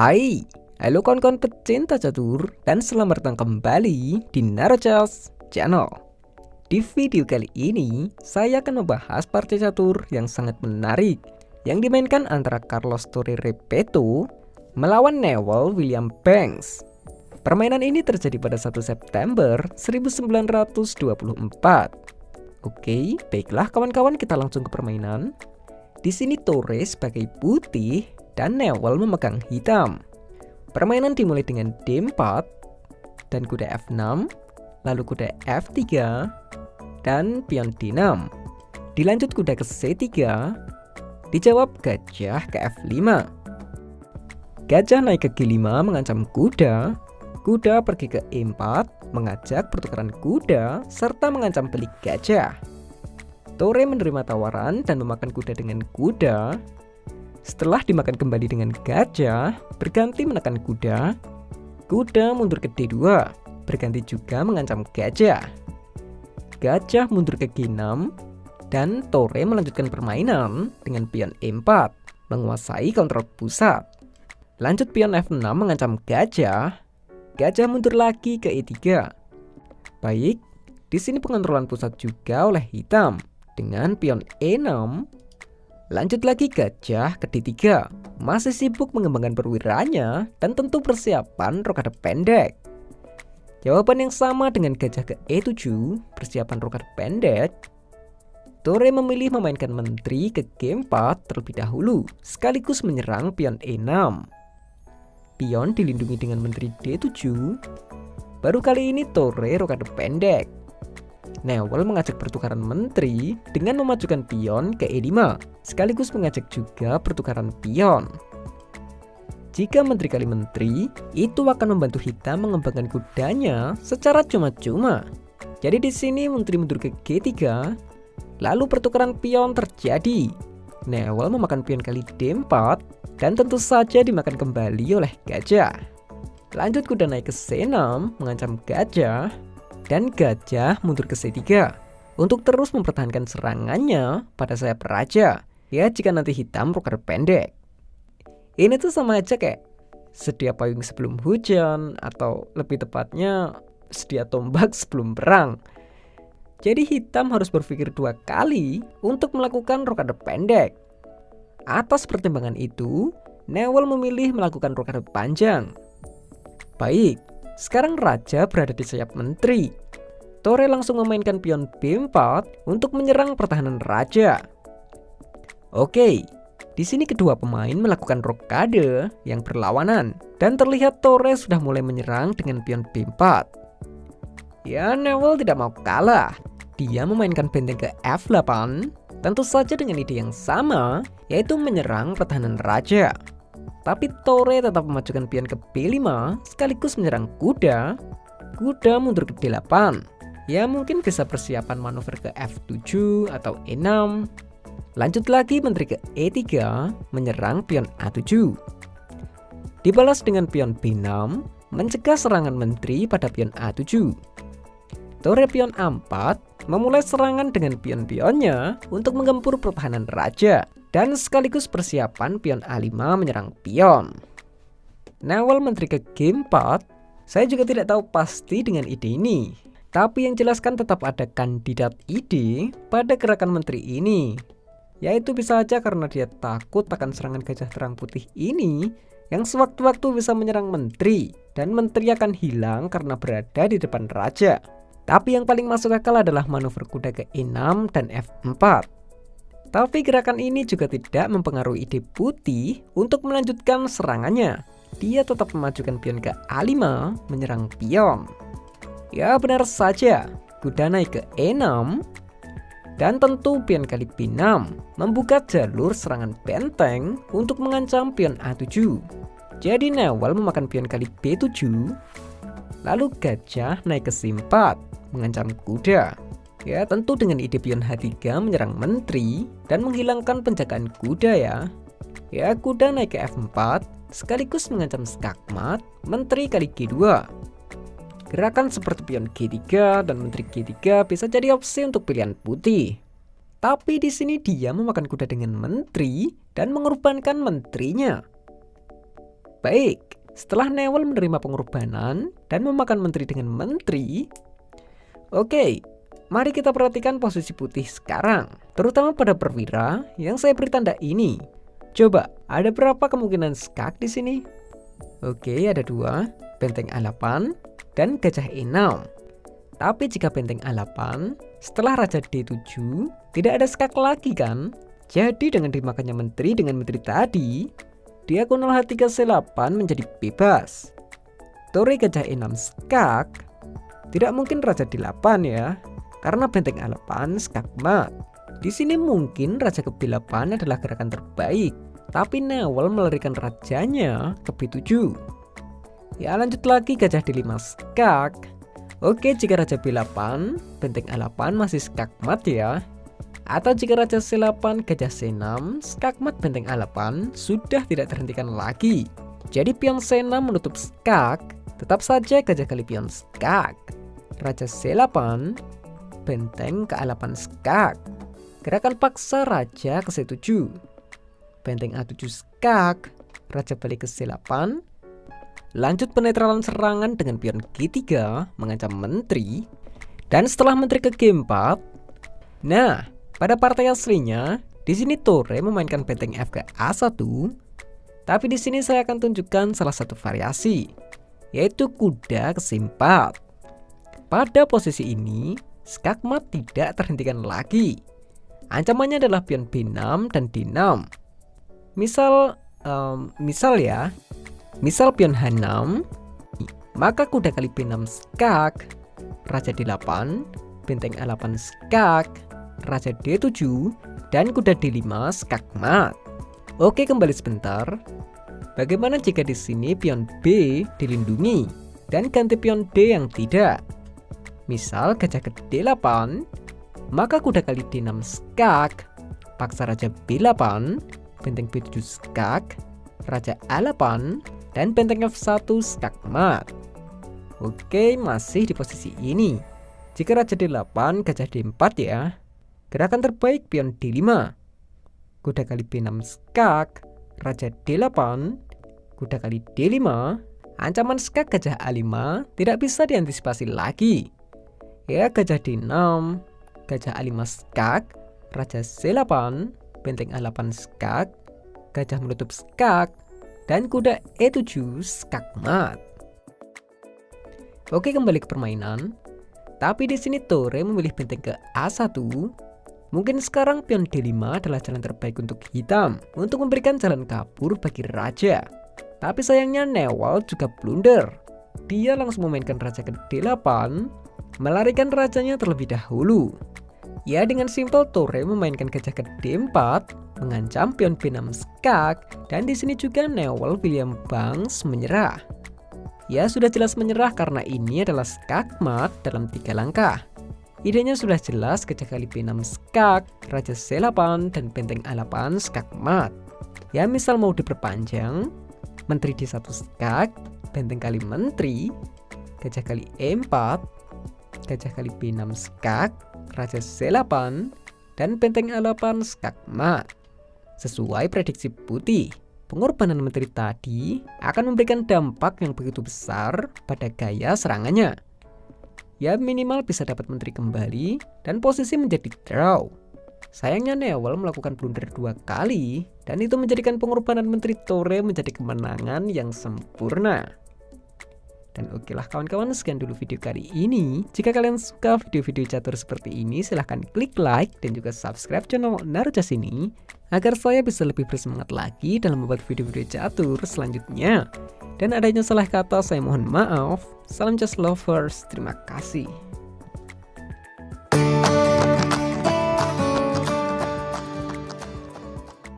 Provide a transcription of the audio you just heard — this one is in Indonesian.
Hai, halo kawan-kawan pecinta catur dan selamat datang kembali di Naruchas Channel. Di video kali ini, saya akan membahas partai catur yang sangat menarik yang dimainkan antara Carlos Torre Repetto melawan Newell William Banks. Permainan ini terjadi pada 1 September 1924. Oke, baiklah kawan-kawan, kita langsung ke permainan. Di sini Torre sebagai putih dan Newell memegang hitam. Permainan dimulai dengan D4 dan kuda F6, lalu kuda F3 dan pion D6. Dilanjut kuda ke C3, dijawab gajah ke F5. Gajah naik ke G5 mengancam kuda, kuda pergi ke E4 mengajak pertukaran kuda serta mengancam balik gajah. Torre menerima tawaran dan memakan kuda dengan kuda. Setelah dimakan kembali dengan gajah, berganti menekan kuda. Kuda mundur ke D2, berganti juga mengancam gajah. Gajah mundur ke G6, dan Torre melanjutkan permainan dengan pion E4, menguasai kontrol pusat. Lanjut pion F6 mengancam gajah. Gajah mundur lagi ke E3. Baik, di sini pengontrolan pusat juga oleh hitam dengan pion E6. Lanjut lagi gajah ke D3, masih sibuk mengembangkan perwiranya dan tentu persiapan rokade pendek. Jawaban yang sama dengan gajah ke E7, persiapan rokade pendek. Torre memilih memainkan menteri ke G4 terlebih dahulu, sekaligus menyerang pion E6. Pion dilindungi dengan menteri D7. Baru kali ini Torre rokade pendek. Newell mengajak pertukaran menteri dengan memajukan pion ke E5, sekaligus mengajak juga pertukaran pion. Jika menteri kali menteri, itu akan membantu hitam mengembangkan kudanya secara cuma-cuma. Jadi di sini menteri mundur ke G3, lalu pertukaran pion terjadi. Newell memakan pion kali D4 dan tentu saja dimakan kembali oleh gajah. Lanjut kuda naik ke C6 mengancam gajah. Dan gajah mundur ke C3 untuk terus mempertahankan serangannya pada sayap raja. Ya, jika nanti hitam rokade pendek. Ini tuh sama aja kayak sedia payung sebelum hujan, atau lebih tepatnya sedia tombak sebelum perang. Jadi hitam harus berpikir 2 kali untuk melakukan rokade pendek. Atas pertimbangan itu, Newell memilih melakukan rokade panjang. Baik, sekarang raja berada di sayap menteri. Torre langsung memainkan pion B4 untuk menyerang pertahanan raja. Oke, di sini kedua pemain melakukan rokade yang berlawanan dan terlihat Torre sudah mulai menyerang dengan pion B4. Ya, Newell tidak mau kalah. Dia memainkan benteng ke F8, tentu saja dengan ide yang sama, yaitu menyerang pertahanan raja. Tapi Torre tetap memajukan pion ke B5 sekaligus menyerang kuda. Kuda mundur ke D8. Ya, mungkin bisa persiapan manuver ke F7 atau E6. Lanjut lagi menteri ke E3 menyerang pion A7. Dibalas dengan pion B6 mencegah serangan menteri pada pion A7. Torre pion A4 memulai serangan dengan pion-pionnya untuk menggempur pertahanan raja. Dan sekaligus persiapan pion A5 menyerang pion. Newell menteri ke G4. Saya juga tidak tahu pasti dengan ide ini, tapi yang jelaskan tetap ada kandidat ide pada gerakan menteri ini, yaitu bisa saja karena dia takut akan serangan gajah terang putih ini yang sewaktu-waktu bisa menyerang menteri, dan menteri akan hilang karena berada di depan raja. Tapi yang paling masuk akal adalah manuver kuda ke E6 dan F4. Tapi gerakan ini juga tidak mempengaruhi ide putih untuk melanjutkan serangannya. Dia tetap memajukan pion ke A5 menyerang pion. Ya, benar saja, kuda naik ke E6. Dan tentu pion kali B6 membuka jalur serangan benteng untuk mengancam pion A7. Jadi Newell memakan pion kali B7. Lalu gajah naik ke C4 mengancam kuda. Ya, tentu dengan ide pion H3 menyerang menteri dan menghilangkan penjagaan kuda ya. Ya, kuda naik ke F4 sekaligus mengancam skakmat menteri kali G2. Gerakan seperti pion G3 dan menteri G3 bisa jadi opsi untuk pilihan putih. Tapi di sini dia memakan kuda dengan menteri dan mengorbankan menterinya. Baik, setelah Newell menerima pengorbanan dan memakan menteri dengan menteri, oke, mari kita perhatikan posisi putih sekarang, terutama pada perwira yang saya beri tanda ini. Coba, ada berapa kemungkinan skak di sini? Oke, ada 2, benteng A8 dan gajah E6. Tapi jika benteng A8, setelah raja D7, tidak ada skak lagi kan? Jadi dengan dimakannya menteri dengan menteri tadi, diagonal H3 C8 menjadi bebas. Tore gajah E6 skak, tidak mungkin raja D8 ya, karena benteng A8 skak mat. Di sini mungkin raja ke B8 adalah gerakan terbaik, tapi Newell melarikan rajanya ke B7. Ya lanjut lagi gajah D5 skak. Oke, jika raja B8, benteng A8 masih skak mat ya. Atau jika raja C8, gajah C6, skakmat benteng A8 sudah tidak terhentikan lagi. Jadi pion C6 menutup skak, tetap saja gajah kali pion skak. Raja C8, benteng ke A8 skak. Gerakan paksa raja ke C7. Benteng A7 skak, raja balik ke C8. Lanjut penetralan serangan dengan pion G3 mengancam menteri. Dan setelah menteri ke G4, nah, pada partai aslinya, di sini Tore memainkan benteng F ke A1, tapi di sini saya akan tunjukkan salah satu variasi, yaitu kuda ke C4. Pada posisi ini, skakmat tidak terhentikan lagi. Ancamannya adalah pion B6 dan D6. Misal pion H6, maka kuda kali B6 skak, raja D8, benteng A8 skak, raja D7, dan kuda D5 skakmat. Oke, kembali sebentar. Bagaimana jika di sini pion B dilindungi dan ganti pion D yang tidak? Misal gajah ke D8, maka kuda kali D6 skak, paksa raja B8, benteng B7 skak, raja A8, dan benteng F1 skakmat. Oke, masih di posisi ini. Jika raja D8, gajah D4 ya. Gerakan terbaik pion D5, kuda kali B6 skak, raja D8, kuda kali D5, ancaman skak gajah A5 tidak bisa diantisipasi lagi. Ya, gajah D6, gajah A5 skak, raja C8, benteng A8 skak, gajah menutup skak, dan kuda E7 skakmat. Oke, kembali ke permainan. Tapi di sini Tore memilih benteng ke A1. Mungkin sekarang pion D5 adalah jalan terbaik untuk hitam untuk memberikan jalan kabur bagi raja. Tapi sayangnya Newell juga blunder. Dia langsung memainkan raja ke D8, melarikan rajanya terlebih dahulu. Ya, dengan simpel Tore memainkan gajah ke D4, mengancam pion B6 skak, dan di sini juga Newell William Banks menyerah. Ya, sudah jelas menyerah karena ini adalah skakmat dalam 3 langkah. Idenya sudah jelas, gajah kali B6 skak, raja C8, dan benteng A8 skakmat. Ya, misal mau diperpanjang, menteri D1 skak, benteng kali menteri, gajah kali E4, gajah kali B6 skak, raja C8, dan benteng A8 skakmat. Sesuai prediksi putih, pengorbanan menteri tadi akan memberikan dampak yang begitu besar pada gaya serangannya. Ya, minimal bisa dapat menteri kembali dan posisi menjadi draw. Sayangnya Newell melakukan blunder 2 kali dan itu menjadikan pengorbanan menteri Tore menjadi kemenangan yang sempurna. Dan oke lah kawan-kawan, sekian dulu video kali ini. Jika kalian suka video-video catur seperti ini, silahkan klik like dan juga subscribe channel Narucas ini agar saya bisa lebih bersemangat lagi dalam membuat video-video catur selanjutnya. Dan adanya salah kata saya mohon maaf. Salam just lovers, terima kasih.